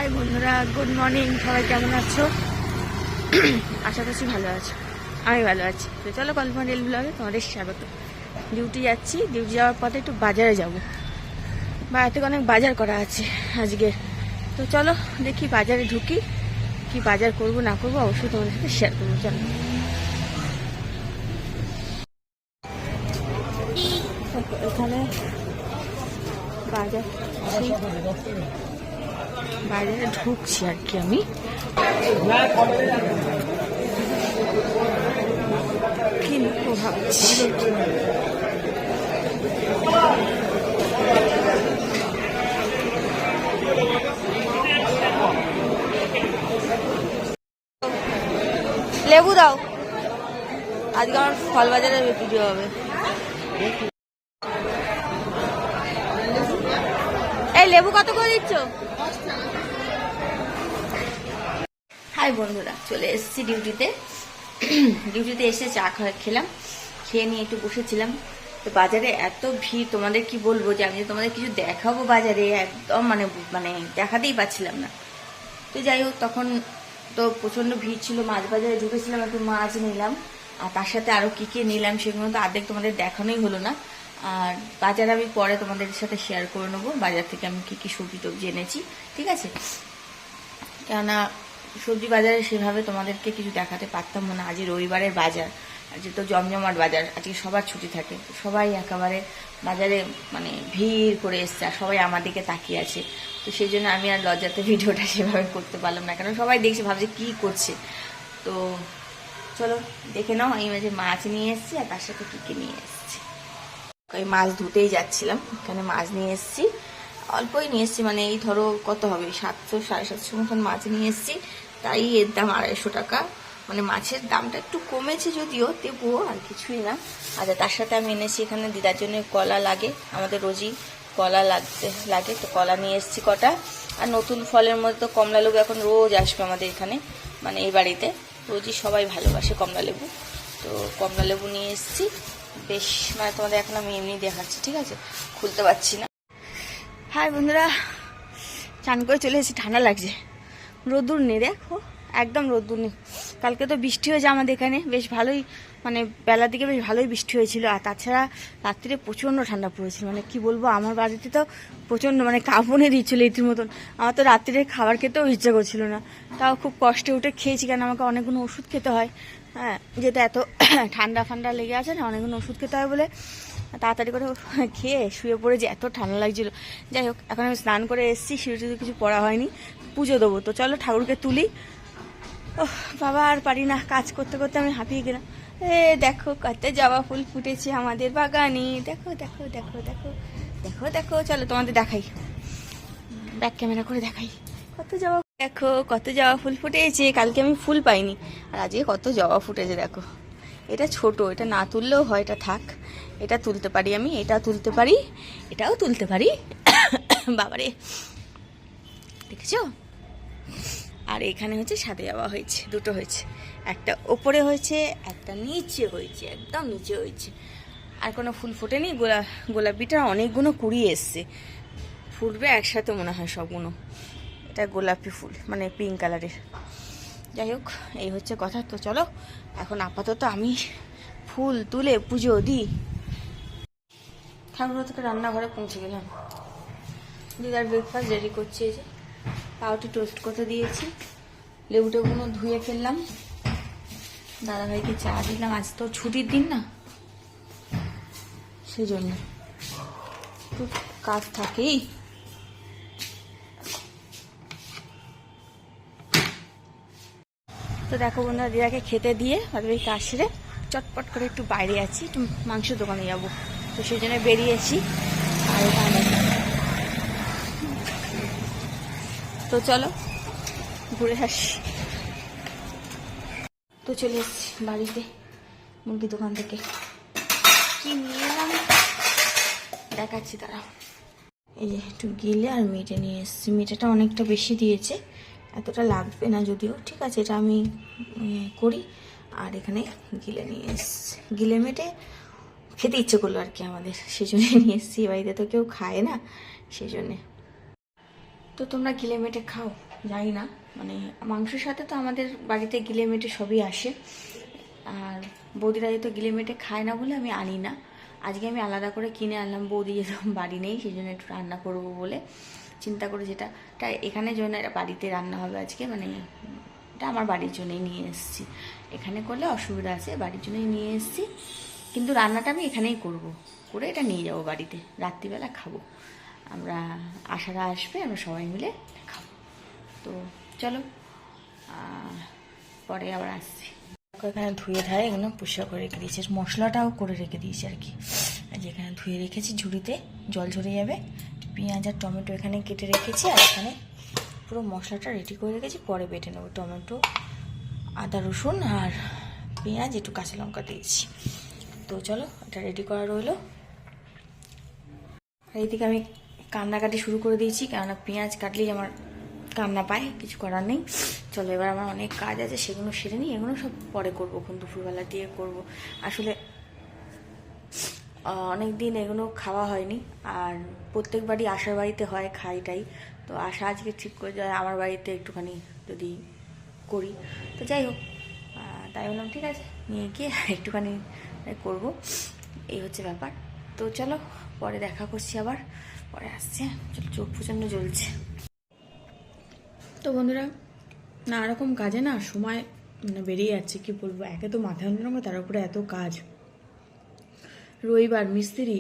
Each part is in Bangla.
হাই বন্ধুরা, গুড মর্নিং। সবাই কেমন আছো? আশা করছি ভালো আছো। আমি ভালো আছি। তো চলো কল্পনা রেল ব্লগে তোমাদের স্বাগত। ডিউটি যাচ্ছি, ডিউটি যাওয়ার পথে একটু বাজারে যাব। বাড়িতে অনেক বাজার করা আছে আজকে। তো চলো দেখি বাজারে ঢুকি, কি বাজার করব না করবো অবশ্যই তোমাদের সাথে শেয়ার করবো। চলো এখানে বাজারে ঢুকছি আর কি। আমি কিনবো ভাবছি। লেবু দাও, আজকে আমার ফল বাজারের ভিডিও হবে। এই লেবু কত করে দিচ্ছ? হাই বন্ধুরা, চলে এসেছি ডিউটিতে। ডিউটিতে এসে চা খেলাম, খেয়ে নিয়ে একটু বসেছিলাম। তো বাজারে এত ভিড়, তোমাদের কি বলবো, যে আমি যে তোমাদের কিছু দেখাবো বাজারে, একদম মানে মানে দেখাতেই পাচ্ছিলাম না। তো যাই হোক, তখন তো প্রচন্ড ভিড় ছিল। মাছ বাজারে ঢুকেছিলাম, একটু মাছ নিলাম, আর তার সাথে আরো কি কি নিলাম সেগুলো তো অর্ধেক তোমাদের দেখানোই হলো না। আর বাজার আমি পরে তোমাদের সাথে শেয়ার করে নেবো, বাজার থেকে আমি কি কি সবজি টবজি এনেছি, ঠিক আছে? কেননা সবজি বাজারে সেভাবে তোমাদেরকে কিছু দেখাতে পারতাম না। আজ রবিবারের বাজার, আজকে তো জমজমাট বাজার, আজকে সবার ছুটি থাকে, সবাই একেবারে বাজারে মানে ভিড় করে এসছে, আর সবাই আমার দিকে তাকিয়ে আছে। তো সেই জন্য আমি আর লজ্জাতে ভিডিওটা সেভাবে করতে পারলাম না, কারণ সবাই দেখছে, ভাবছে কি করছে। তো চলো দেখে নাও, আমি মাঝে মাছ নিয়ে এসেছি, আর তার সাথে কি কি নিয়ে এসেছি। আমি মাছ ধুতেই যাচ্ছিলাম, এখানে মাছ নিয়ে এসেছি, অল্পই নিয়ে এসেছি, মানে এই ধরো কত হবে, 700 750 মতন মাছ নিয়ে এসেছি। তাই এর দাম 250 টাকা। মানে মাছের দামটা একটু কমেছে যদিও, তবুও আর কিছুই না। আচ্ছা, তার সাথে আমি এনেছি এখানে দিদার জন্য কলা লাগে, আমাদের রোজই কলা লাগে, তো কলা নিয়ে এসেছি কটা। আর নতুন ফলের মধ্যে তো কমলা লেবু এখন রোজ আসবে আমাদের এখানে, মানে এই বাড়িতে রোজই সবাই ভালোবাসে কমলা লেবু। তো কমলা লেবু নিয়ে এসেছি বেশ, মানে তোমাদের এখন আমি এমনি দেখাচ্ছি, ঠিক আছে? খুলতে পারছি না। হাই বন্ধুরা, চান করে চলে এসেছি, ঠান্ডা লাগছে। রোদ্দুর নেই, দেখো একদম রোদ্দুর নেই। কালকে তো বৃষ্টি হয়েছে আমাদের এখানে, বেশ ভালোই, মানে বেলার দিকে বেশ ভালোই বৃষ্টি হয়েছিল। আর তাছাড়া রাত্রিরে প্রচণ্ড ঠান্ডা পড়েছিল, মানে কি বলবো, আমার বাড়িতে তো প্রচণ্ড মানে কাঁপনে দিচ্ছিল ইতির মতন। আমার তো রাত্রিরে খাবার খেতেও ইচ্ছা করছিল না, তাও খুব কষ্টে উঠে খেয়েছি, কারণ আমাকে অনেকগুলো ওষুধ খেতে হয়। হ্যাঁ, যেটা এত ঠান্ডা ফান্ডা লেগে আছে না, অনেকগুলো ওষুধ খেতে হয় বলে তাড়াতাড়ি করে খেয়ে শুয়ে পড়ে, যে এত ঠান্ডা লাগছিল। যাই হোক, এখন আমি স্নান করে এসেছি, সিঁড়িতে কিছু পড়া হয়নি, পুজো দেবো। তো চলো ঠাকুরকে তুলি। ও বাবা, আর পারি না, কাজ করতে করতে আমি হাঁপিয়ে গেলাম। দেখো কত জবা ফুল ফুটেছে আমাদের বাগানে, দেখো দেখো দেখো দেখো দেখো দেখো। চলো তোমাদের দেখাই, ব্যাক ক্যামেরা করে দেখাই কত জবা। দেখো কত জবা ফুল ফুটেছে, কালকে আমি ফুল পাইনি, আর আজকে কত জবা ফুটেছে দেখো। এটা ছোট, এটা না তুললেও হয়, এটা থাক, এটা তুলতে পারি আমি, এটা তুলতে পারি, এটাও তুলতে পারি। বাবারে, দেখেছো? আর এখানে হচ্ছে সাদা জবা হয়েছে, দুটো হয়েছে, একটা ওপরে হয়েছে, একটা নিচে হয়েছে, একদম নিচে হয়েছে। আর কোনো ফুল ফোটেনি। গোলাপিটা অনেকগুলো কুড়ি এসছে, ফুটবে একসাথে মনে হয় সবগুলো। এটা গোলাপি ফুল, মানে পিঙ্ক কালারের। যাই হোক, এই হচ্ছে কথা। তো চলো এখন আপাতত আমি ফুল তুলে পুজো দিই। ঠাকুর থেকে রান্নাঘরে পৌঁছে গেলাম, দিদার ব্রেকফাস্ট রেডি করছি। এই যে পাউটি টোস্ট করতে দিয়েছি, লেবু টেবুগুলো ধুয়ে ফেললাম, দাদাভাইকে চা দিলাম। আজ তো ছুটির দিন না, সেই জন্য একটু কাজ থাকেই। তো দেখো বন্ধুরা, দিদাকে খেতে দিয়ে দাদাভাই কাজ সেরে চটপট করে একটু বাইরে আছি, একটু মাংস দোকানে যাবো, তো সেই জন্য বেরিয়েছি। আর ওখানে তো চলো ঘুরে আসি। তো চলে এসছি বাড়িতে, মুরগির দোকান থেকে কি নিয়ে এলাম দেখাচ্ছি তারা। এই যে একটু গিলে আর মেটে নিয়ে এসেছি, মেটেটা অনেকটা বেশি দিয়েছে, এতটা লাগবে না যদিও, ঠিক আছে, এটা আমি করি। আর এখানে গিলে নিয়ে এসেছি, গিলে মেটে খেতে ইচ্ছে করলো আর কি আমাদের, সেই জন্য নিয়ে এসেছি। বাড়িতে তো কেউ খায় না, সেই জন্যে। তো তোমরা গিলে মেটে খাও জানি না, মানে মাংসের সাথে তো আমাদের বাড়িতে গিলে মেটে সবই আসে, আর বৌদিরা যেহেতু গিলে মেটে খায় না বলে আমি আনি না। আজকে আমি আলাদা করে কিনে আনলাম, বৌদি যেহেতু বাড়ি নেই সেই জন্য একটু রান্না করবো বলে চিন্তা করে, যেটা এখানে জন্য এটা বাড়িতে রান্না হবে আজকে, মানে এটা আমার বাড়ির জন্যই নিয়ে এসেছি। এখানে করলে অসুবিধা আছে, বাড়ির জন্যই নিয়ে এসেছি, কিন্তু রান্নাটা আমি এখানেই করে এটা নিয়ে যাবো বাড়িতে, রাত্রিবেলা খাবো আমরা, আশারা আসবে, আমরা সবাই মিলে খাবো। তো চলো পরে আবার আসছি। এখানে ধুয়ে ধারে এগুলো পরিষ্কার করে রেখে দিয়েছি, মশলাটাও করে রেখে দিয়েছি আর কি, যেখানে ধুয়ে রেখেছি ঝুড়িতে জল ঝরে যাবে। পেঁয়াজ আর টমেটো এখানে কেটে রেখেছি, আর এখানে পুরো মশলাটা রেডি করে রেখেছি, পরে বেটে নেবো। টমেটো, আদা রসুন আর পেঁয়াজ, একটু কাঁচা লঙ্কা দিয়েছি। তো চলো এটা রেডি করা রইলো। আর এইদিকে আমি কান্না কাটি শুরু করে দিয়েছি, কেননা পেঁয়াজ কাটলেই আমার কান্না পায়, কিছু করার নেই। চলো এবার আমার অনেক কাজ আছে, সেগুলো সেরে নিই, এগুলো সব পরে করবো, এখন দুপুরবেলা দিয়ে করবো। আসলে অনেক দিন এগুলো খাওয়া হয়নি, আর প্রত্যেকবারই আশার বাড়িতে হয় খাইটাই, তো আশা আজকে ঠিক করে যায় আমার বাড়িতে একটুখানি যদি করি, তো যাই হোক, তাই বললাম ঠিক আছে নিয়ে গিয়ে একটুখানি করব, এই হচ্ছে ব্যাপার। তো চলো পরে দেখা করছি, আবার পরে আসছে। চলো, চোখ প্রচণ্ড জ্বলছে। তো বন্ধুরা, নানা রকম কাজে না সময় মানে বেরিয়ে যাচ্ছে, কি বলবো, একে তো মাথা যন্ত্রণা, তার উপরে এত কাজ, রবিবার মিস্ত্রি,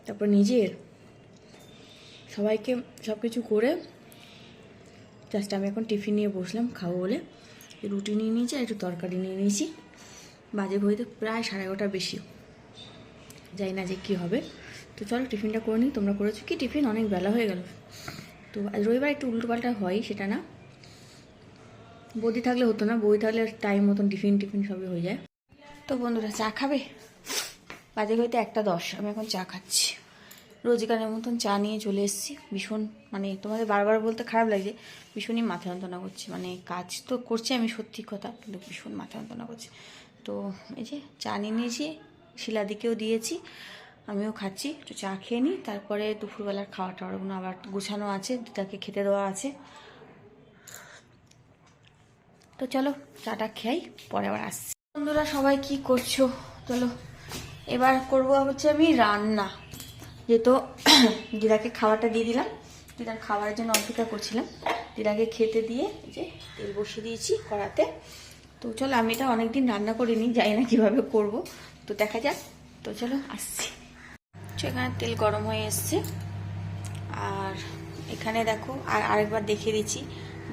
তারপর নিজের, সবাইকে সব কিছু করে জাস্ট আমি এখন টিফিন নিয়ে বসলাম খাবো বলে। রুটি নিয়ে নিয়েছি আর একটু তরকারি নিয়ে নিয়েছি, বাজে ঘড়িতে প্রায় 11:30 বেশি, জানি না যে কী হবে। তো চলো টিফিনটা করে নিই। তোমরা করেছো কি টিফিন? অনেক বেলা হয়ে গেল। তো আজ রবিবার একটু উল্টোপাল্টা হয়, সেটা না, বৌদি থাকলে হতো না, বৌদি থাকলে টাইম মতন টিফিন সবই হয়ে যায়। তো বন্ধুরা চা খাবে? বাজে ঘড়িতে 1:10, আমি এখন চা খাচ্ছি। রোজগারের মতন চা নিয়ে চলে এসেছি। ভীষণ মানে তোমাদের বারবার বলতে খারাপ লাগছে, ভীষণই মাথা যন্ত্রণা করছে, মানে কাজ তো করছি আমি সত্যি কথা, কিন্তু ভীষণ মাথা যন্ত্রণা করছে। তো এই যে চা নিয়ে নিয়েছি, শিলাদিকেও দিয়েছি, আমিও খাচ্ছি। একটু চা খেয়ে নিই, তারপরে দুপুরবেলার খাওয়া টাওয়ারগুলো আবার গোছানো আছে, দিদাকে খেতে দেওয়া আছে। তো চলো চাটা খেয়াই, পরে আবার আসছি। বন্ধুরা সবাই কি করছো? চলো এবার করবো হচ্ছে আমি রান্না, যেহেতু দিদাকে খাবারটা দিয়ে দিলাম, দিদার খাবারের জন্য অপেক্ষা করছিলাম, দিদাকে খেতে দিয়ে যে তেল বসিয়ে দিয়েছি কড়াতে। তো চলো, আমি এটা অনেকদিন রান্না করিনি, জানি না কীভাবে করব, তো দেখা যাক। তো চলো আসছি। এখানে তেল গরম হয়ে এসছে, আর এখানে দেখো আরেকবার দেখিয়ে দিচ্ছি,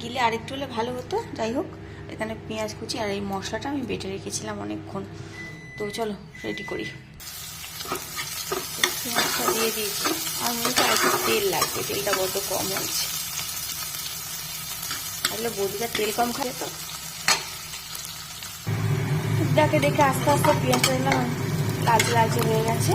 গিলে আরেকটু হলে ভালো হতো, যাই হোক। এখানে পেঁয়াজ কুচি আর এই মশলাটা আমি বেটে রেখেছিলাম অনেকক্ষণ। তো চলো রেডি করি। পেঁয়াজটা দিয়ে দিয়েছি, আর মনে হচ্ছে একটু তেল লাগবে, তেলটা বড্ড কম হয়েছে, আসলে বৌদিটা তেল কম খাবে তো। টুকটাকে দেখে আস্তে আস্তে পেঁয়াজটা দিলাম, লালচে লালচে হয়ে গেছে।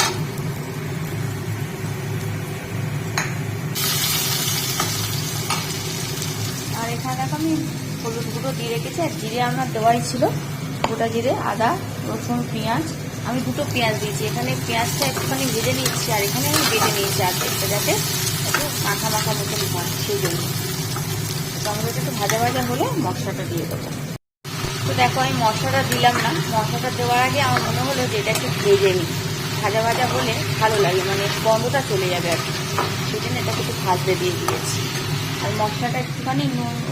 আর এখানে দেখো আমি হলুদ গুঁড়ো দিয়ে রেখেছি, আর জিরে আমার দেওয়াই ছিল, গোটা জিরে, আদা রসুন পেঁয়াজ, আমি 2টো পেঁয়াজ দিয়েছি। এখানে পেঁয়াজটা একটুখানি ভেজে নিচ্ছি, আর এখানে আমি বেটে নিয়েছি আর্ধেকটা, যাতে একটু মাখা মাখা মতন হয়, সেই জন্য। টমেটোটা একটু ভাজা ভাজা হলে মশলাটা দিয়ে দেবো। তো দেখো আমি মশলাটা দিলাম না, মশলাটা দেওয়ার আগে আমার মনে হলো যে এটা একটু ভেজে নিই, ভাজা ভাজা হলে ভালো লাগে, মানে গন্ধটা চলে যাবে আর কি, সেই জন্য এটাকে একটু ভাজতে দিয়ে দিয়েছি। আর মশলাটা একটুখানি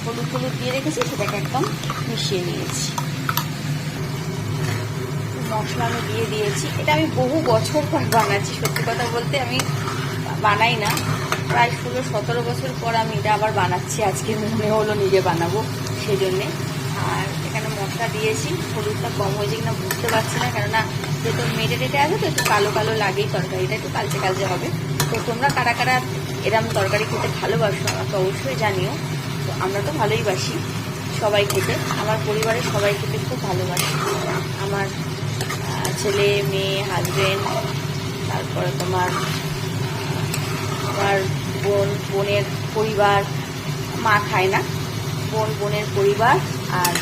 হলুদ দিয়ে রেখেছি, সেটাকে একদম মিশিয়ে নিয়েছি। মশলা আমি দিয়ে দিয়েছি, এটা আমি বহু বছর পর বানাচ্ছি, সত্যি কথা বলতে আমি বানাই না, প্রায় 16-17 বছর পর আমি এটা আবার বানাচ্ছি, আজকে মনে হলো নিজে বানাবো সেই জন্যে। আর এখানে মশলা দিয়েছি, হলুদটা কম হয়েছে কিনা বুঝতে পারছি না, কেননা যেহেতু মেটে টেটে আছে তো একটু কালো কালো লাগেই, তরকারিটা একটু কালচে কালচে হবে। তো তোমরা কারা কারা এরম তরকারি খেতে ভালোবাসো আমাকে অবশ্যই জানিও। তো আমরা তো ভালোই বাসি সবাই খেতে, আমার পরিবারের সবাই খেতে খুব ভালোবাসি, আমার ছেলে মেয়ে হাজবেন্ড, তারপরে তোমার আমার বোনের পরিবার, মা খায় না, বোনের পরিবার, আর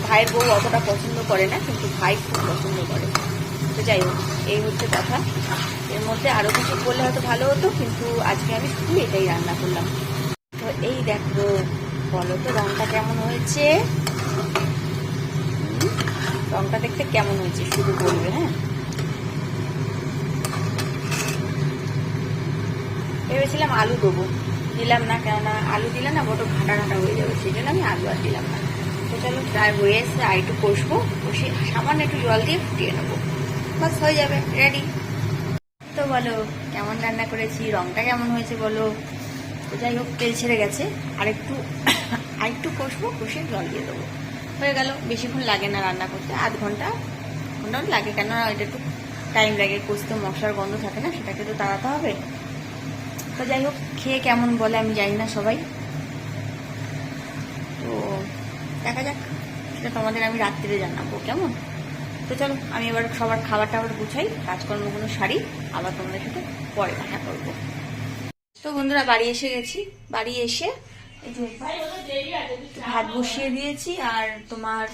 ভাইয়ের বউ অতটা পছন্দ করে না, কিন্তু ভাই খুব পছন্দ করে। তো যাই হোক, এই হচ্ছে কথা। এর মধ্যে আরও কিছু করলে হয়তো ভালো হতো, কিন্তু আজকে আমি শুধু এটাই রান্না করলাম। এই দেখো, বলো তো রংটা কেমন হয়েছে? রংটা দেখতে কেমন হয়েছে শুধু বলবে, হ্যাঁ। ভেবেছিলাম আলু দেবো, দিলাম না, কেননা আলু দিলে না বড় ঘাটা ঘাটা হয়ে যাবে, সেই জন্য আমি আলু আর দিলাম না। তো চলো, প্রায় হয়ে এসে আর একটু কষবো, কষে সামান্য একটু জল দিয়ে ফুটিয়ে নেবো, বাস হয়ে যাবে, রেডি। তো বলো কেমন রান্না করেছি, রংটা কেমন হয়েছে বলো। তো যাই হোক, তেল ছেড়ে গেছে, আরেকটু কষবো, কষে জল দিয়ে দেবো, হয়ে গেল। বেশিক্ষণ লাগে না রান্না করতে, আধ ঘন্টা লাগে, কেননা এটা একটু টাইম লাগে কষতে, মশলার গন্ধ থাকে না, সেটাকে তো তাড়াতে হবে। তো যাই হোক, খেয়ে কেমন বলে আমি জানি না সবাই, তো দেখা যাক, সেটা তোমাদের আমি রাত্রিরে জানাবো, কেমন। তো চলো, আমি এবার সবার খাবার টাবার গুছাই, কাজকর্মগুলো সারি, আবার তোমাদের সাথে পরে দেখা করবো। তো বন্ধুরা, বাড়ি এসে গেছি। বাড়ি এসে এই যে ভাত বসিয়ে দিয়েছি, আর তোমার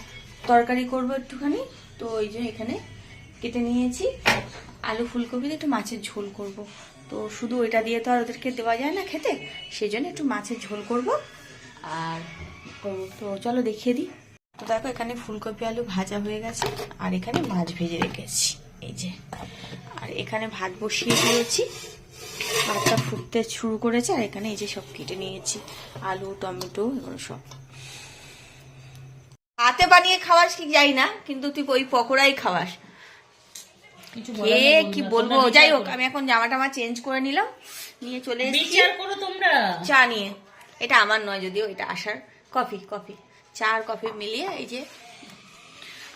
তরকারি করবো একটুখানি। তো ওই যে এখানে কেটে নিয়েছি আলু ফুলকপি দিয়ে একটু মাছের ঝোল করব। তো শুধু ওইটা দিয়ে তো আর ওদেরকে দেওয়া যায় না খেতে, সেই জন্য একটু মাছের ঝোল করব আর করবো। তো চলো দেখিয়ে দিই। তো দেখো, এখানে ফুলকপি আলু ভাজা হয়ে গেছে, আর এখানে মাছ ভেজে রেখেছি এই যে, আর এখানে ভাত বসিয়ে দিয়েছি, ভাতটা ফুটতে শুরু করেছে, আর এখানে এই যে সব কেটে নিয়েছি, আলু টমেটো এগুলো সব। হাতে বানিয়ে খাওয়াস কি যাই না, কিন্তু তুই ওই পকোড়াই খাওয়াস, কি বলবো। যাই হোক, আমি এখন জামা টামা চেঞ্জ করে নিলাম, নিয়ে চলে এসেছি চা নিয়ে। এটা আমার নয় যদিও, এটা আসার কফি, চা আর কফি মিলিয়ে এই যে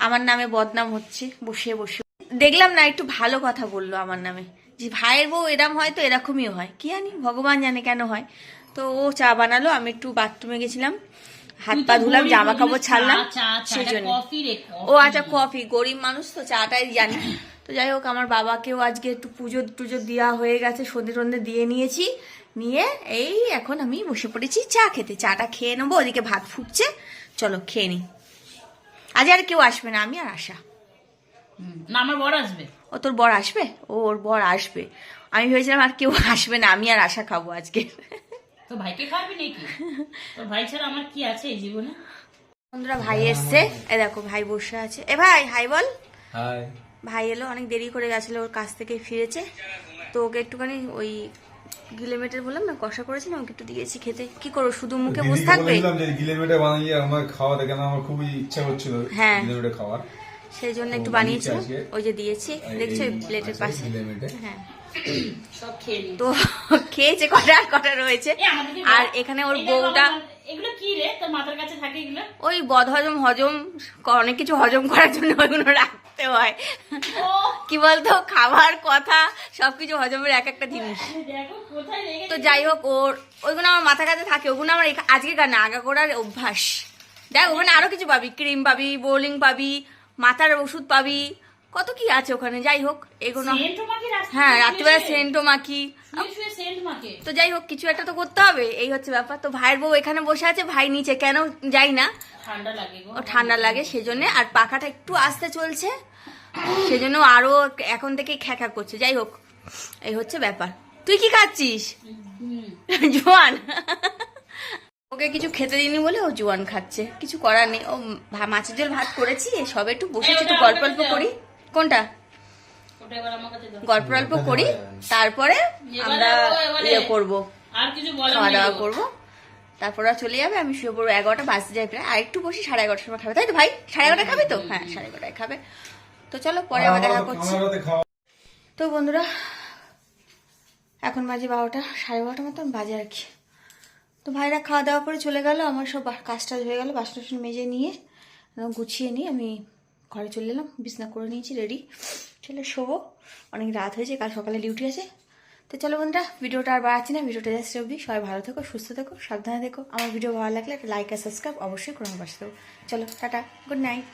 আমার নামে বদনাম হচ্ছে বসে বসে। দেখলাম না, একটু ভালো কথা বললো আমার নামে, যে ভাইয়ের বউ এরম হয়, তো এরকমই হয়, কি জানি, ভগবান জানে কেন হয়। তো ও চা বানালো, আমি একটু বাথরুমে গেছিলাম, হাত পা ধুলাম, জামা কাপড় ছাড়লাম, সেই জন্য। ও আচ্ছা, কফি, গরিব মানুষ তো চাটাই জানি। তো যাই হোক, আমার বাবাকেও আজকে একটু পুজো টুজো দেওয়া হয়ে গেছে, সন্ধে টন্ধে দিয়ে নিয়েছি, নিয়ে এই এখন আমি বসে পড়েছি চা খেতে। চাটা খেয়ে নেবো, ওদিকে ভাত ফুটছে, চলো খেয়ে নি। আজ আর কেউ আসবে না, আমি আর আশা। না, আমার বর আসবে। ও তোর বর আসবে? ও, ওর বর আসবে। আমি ভেবেছিলাম আর কেউ আসবে না, আমি আর আশা খাবো আজকে। তো ভাইকে খাওয়াবি নাকি? তোর ভাই ছাড়া আমার কি আছে এই জীবনে? বন্ধুরা, ভাই এসছে, এ দেখো ভাই বসে আছে। এ ভাই, হাই বল। হাই। ভাই এলো, অনেক দেরি করে গেছিল, ওর কাছ থেকে ফিরেছে, তো ওকে একটুখানি ওই গিলেমেটের বললাম না, কষা করেছিলাম, ওকে একটু দিয়েছি খেতে। কি করো, শুধু মুখে বসে থাকবে? গিলেমেটে বানিয়ে আমার খাওয়াতে, কেন আমার খুবই ইচ্ছা হচ্ছিল গিলেমেটে খাওয়ার, সেই জন্য একটু বানিয়েছিলাম, ওই যে দিয়েছি, দেখছো প্লেটের পাশে। হ্যাঁ, সব খেয়ে নি। তো খেয়েছে, কটা রয়েছে। আর এখানে ওর বউটা, এগুলো কি রে, তোর মাথার কাছে থাকে এগুলো? ওই বদহজম অনেক কিছু হজম করার জন্য ওইগুলো রাখতে হয়। কি বলতো, খাবার কথা সবকিছু হজমের এক একটা জিনিস। তো যাই হোক, ওইগুলো আমার মাথার কাছে থাকে, ওগুলো আমার আজকে না আগা করার অভ্যাস। দেখ, ওখানে আরো কিছু পাবি, ক্রিম পাবি, বোলিং পাবি, মাথার ওষুধ পাবি, কত কি আছে ওখানে। যাই হোক, এগুলো হ্যাঁ, রাত্রিবেলা সেন্টও মাখি। তো যাই হোক, কিছু একটা তো করতে হবে, এই হচ্ছে ব্যাপার। তো ভাইয়ের বউ এখানে বসে আছে, ভাই নিচে, কেন যাই না, ও ঠান্ডা লাগে সেজন্য, আর পাখাটা একটু আস্তে চলছে, সেজন্য আরো এখন থেকে খ্যাঁকা করছে। যাই হোক, এই হচ্ছে ব্যাপার। তুই কি খাচ্ছিস? জোয়ান। ওকে কিছু খেতে দিইনি বলে ও জোয়ান খাচ্ছে, কিছু করার নেই। ও মাছের ঝোল ভাত করেছি, সবে একটু বসেছি, একটু গল্প করি। কোনটা? গল্প করি, তারপরে আমরা ইয়ে করবো, খাওয়া দাওয়া করবো, তারপর চলে যাবে, আমি শুয়ে পড়বো। 11টা বাজতে যায় প্রায়, আর একটু বসি, 11:30 সময় খাবে, তাই তো ভাই? 11:30 খাবে তো? হ্যাঁ, 11:30 খাবে। তো চলো, পরে আবার দেখা করছি। তো বন্ধুরা, এখন বাজে 12টা, 12:30 মতন বাজে আর কি। তো ভাইরা খাওয়া দাওয়া করে চলে গেল, আমার সব কাজ টাজ হয়ে গেল, বাসন টাসন মেজে নিয়ে গুছিয়ে নিয়ে আমি ঘরে চলে এলাম, বিছনা করে নিয়েছি, রেডি, চলে শোবো, অনেক রাত হয়েছে, কাল সকালে ডিউটি আছে। তো চলো বন্ধুরা, ভিডিওটা আর বাড়াচ্ছি না, ভিডিওটা জাস্ট অবধি। সবাই ভালো থেকো, সুস্থ থেকো, সাবধানে থেকো। আমার ভিডিও ভালো লাগলে একটা লাইক আর সাবস্ক্রাইব অবশ্যই করে আমার পাশে দেবো। চলো, টাটা, গুড নাইট।